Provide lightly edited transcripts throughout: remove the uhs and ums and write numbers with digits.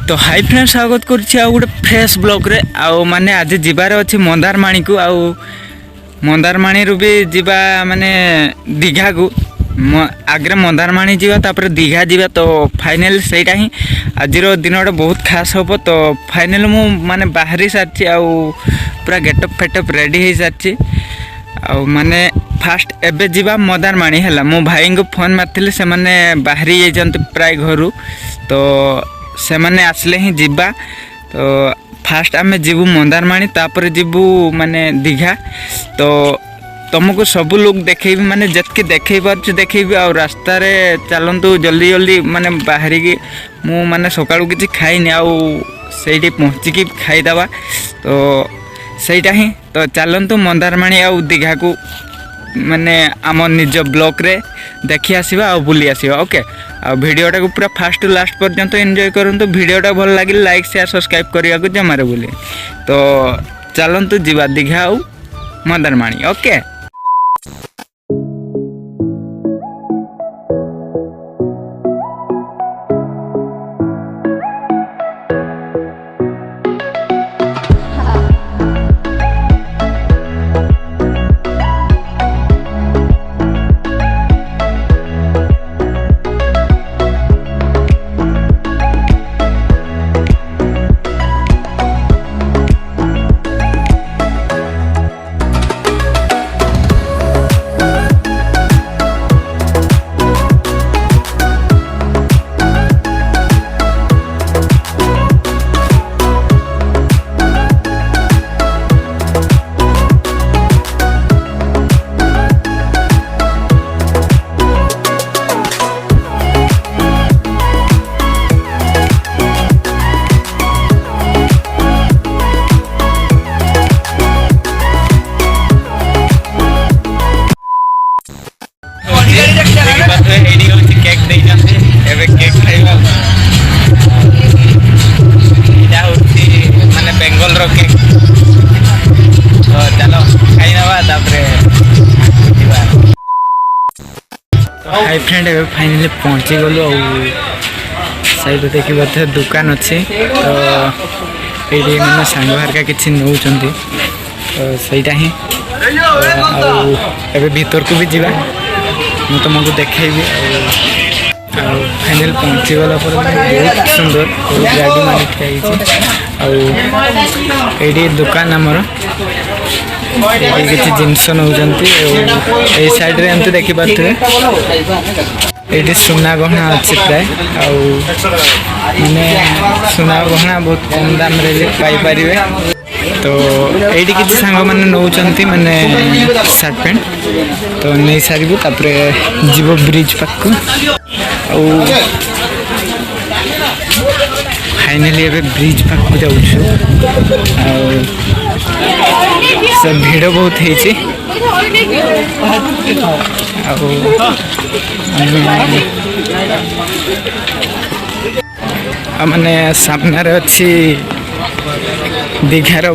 तो hi friends स्वागत करुच्ची गोटे फ्रेश ब्लॉग रे आउ माने आज जीवार अच्छी मंदारमाणी को आउ मंदारमाणी रू भी जीवा माने दीघा को आगे मंदारमाणी जीवा तापर दीघा जीवा तो फाइनल सेटा ही आज दिन बहुत खास हम तो फाइनल मु माने बाहरी सारी आउ पूरा गेटअप फेटअप रेडी हो सारी आउ माने फास्ट एबे जीवा मंदारमाणी है मो भाई को फोन मारती से माने बाहरी जाइए प्राय घर तो से माने आसले ही जीवा तो फास्ट आम जीवु मंदारमाणी तापर जीवु माने दीघा तो तुमको सब लोग देखेबी माने जतके देखे पार्छ देखेबी आ रास्ता रे चलतु जल्दी जल्दी माने बाहरी की मु माने सकाळु किछि खाइनी आ सेठी पहुँचिकी खाईदबा तो सेटा ही तो चलतु मंदारमाणी आ दीघा को माने आम निज ब्लॉक रे देखी आसीबा आ बुली आसीबा ओके आ वीडियोटा को पूरा फास्ट टू लास्ट पर्यंत एंजॉय करंतु वीडियोटा भल लगे लाइक शेयर सब्सक्राइब करिया को जमारे बोले तो चलतु जीवा दीघा आ मंदारमाणी ओके। केक दे केक खाइबा माने बेंगल रो केक तो चलो खाई नवा तापरे तो हाई फ्रेंड ए फाइनली पहुंची गलो साइड देखिए दुकान अच्छे तो ये मैंने सांग हरका किसी नौकरी तो सहीटा ही एवं भीतर को भी जावा मु तुमको देखेबी फाइनल पहुँची गला बहुत सुंदर गाड़ी मान ठिया दुकान आमर किसी जिनस नौ साइड रे एमती देखी पारे ये सुना गहना अच्छे प्राय माने सुना गहना बहुत कम दाम रे पाइपर तो ये किसी सांग मैंने नौकरी माने सार्ट पैंट तो नहीं सारू तापर जीव ब्रिज पाक फाइनली एबे ब्रिज पाक जाऊँ से भीड़ बहुत माने सामने अच्छी दीघार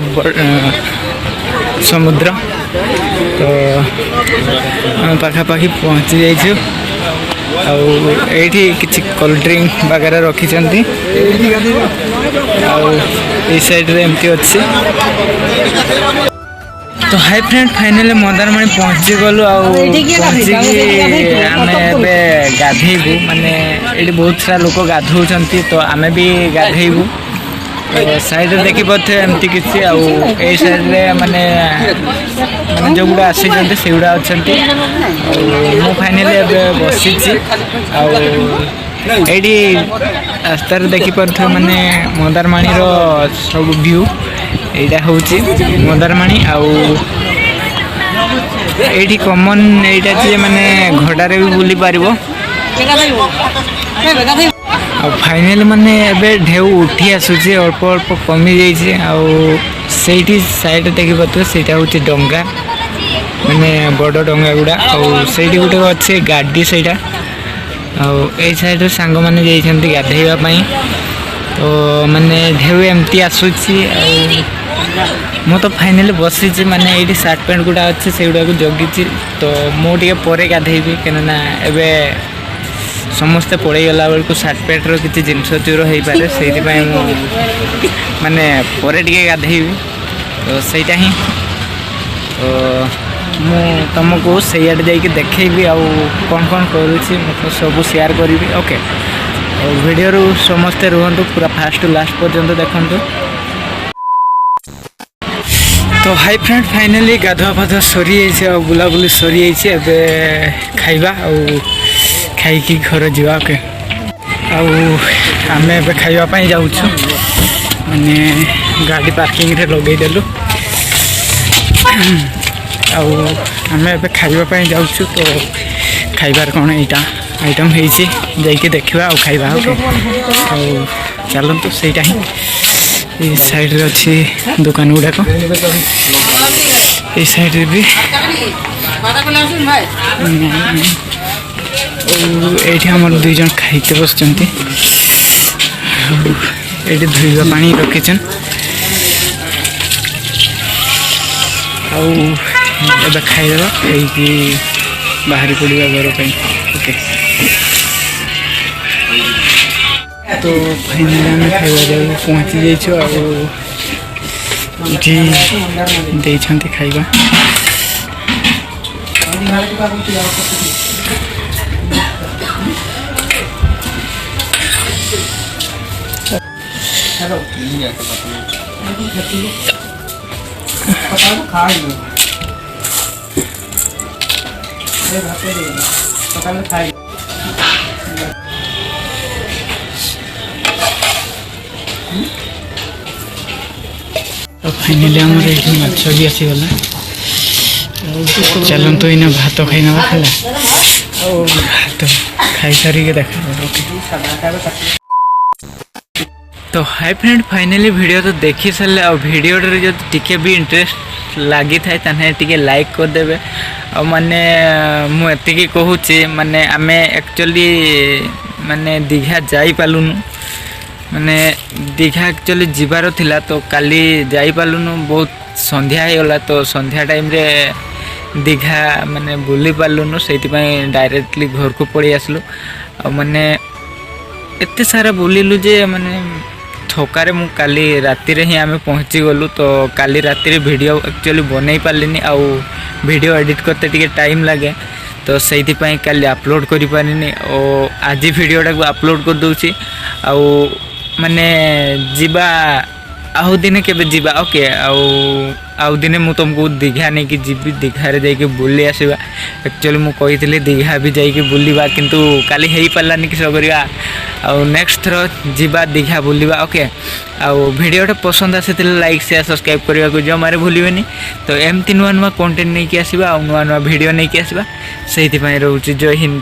समुद्र तो पाखापाखि पहुँची जाइए किसी कोल्ड ड्रिंक वगैरह रखी साइड रे एमती अच्छी तो हाई फ्रेंड फाइनली मंदारमाणी पहुँची गलु गाधेबू माने ये बहुत सारा लोक गाधौं तो आमे भी गाधेबू तो साइड देखी पारे एमती किसी साइड रे माने माने जो गुड़ा आसी से गुड़ा अच्छा मु फाइनली बसी ये रास्ता देखी पारे माने मंदारमाणी सब व्यू यहाँ हूँ मंदारमाणी ये कमन यहाँ माने घड़ारे भी बुली पार फाइनल माने एबे ढेउ उठी आसूची अल्प अल्प कमी जाइए से साइड देखी पारे से हूँ डंगा माने बड़ डंगा गुड़ा से गोटे अच्छे गाड़ी से साइड सांग मैंने जाइए गाधेवाई तो माने ढेउ एमती आसूची मु तो फाइनली बसी माने ये सार्ट पैंट गुड़ा अच्छे से गुड़ा जगी तो मुझे पर गाधेबी क्या एबे समस्ते पड़े गला बेलू सार्ट पैंटर किसी जिनस चोर हो पारे से माने पर टे गाधेबी तो सहीटा ही तो मु तुमको सैआडे जाइए देखी आउ कौन कौन करुँची सब शेयर करी ओके वीडियो समस्ते रुहतु पूरा फास्ट लास्ट पर्यंत देखु तो हाई फ्रेंड फाइनाली गाधुआ फाधुआ सरी बुलाबुली सरी जाइए खाइबा खाई घर जा ओके आमे खाइबापी जाऊँ माने गाड़ी पार्किंग रे लगेदेलु आमे खाइबापी जाऊँ तो खाइबार कौन यहाँ आइटम होती जाइए देखा खाइबा ओके चलतु सहीटा ही ये साइड रे अच्छी दुकान गुड़ाक ये साइड रे भी ये आम दुई जन खाइते बस ये धोइबा पानी रखीचन आबे खाइदेवा खाई बाहर पड़ा घर पर ओके तो फाइनली आम खाइबा जाऊ पहुँची जाइए खाइबा तो फाइनली आम माछ भी आसीगला चलतु इना भात खाई ना खाला भात खाई सारी देखा तो हाय फ्रेंड फाइनली वीडियो तो देखी सारे आ वीडियो जो टिके भी इंटरेस्ट लगी थाए टे लाइक करदे आ माने मुझे कहूँ माने आमे एक्चुअली माने दीघा जाई पालुनु माने दीघा एक्चुअली जीवार थिला तो काली जाई पालुनु बहुत संध्या हो गला तो संध्या टाइम रे दीघा माने बुली पालुनु से डायरेक्टली घर को पड़ी आसलु आ माने एते सारा बुलिलु जे माने थकारे मु काली राति रे ही आमे पहुँची गलु तो काली राति रे वीडियो एक्चुअली बनई पालिनी आ वीडियो एडिट करते टिके टाइम लगे तो सही काली अपलोड करि पारिनी और आज वीडियोटा को अपलोड कर दूची आ माने जीवा आउ दिने केबे जीवा ओके आउ दिने मु तुमको दीघा नहीं कि जीवी दीघा रे जाइके बुली आसीबा एक्चुअली मु कहितले दीघा भी जाइके बुलीबा किंतु काली हेई पालानी कि सब करिया आ नेक्स्ट थ्रो जीवा दीघा बुलीबा ओके आ वीडियोटा पसंद आसीतिले लाइक शेयर सब्सक्राइब करबा को जमारे भूलिबेनी तो एमती नुआ नुआ कंटेंट नहीं कि आसीबा आ नुआ नुआ वीडियो नहीं कि आसीबा सेहिति पई रहउची जय हिंद।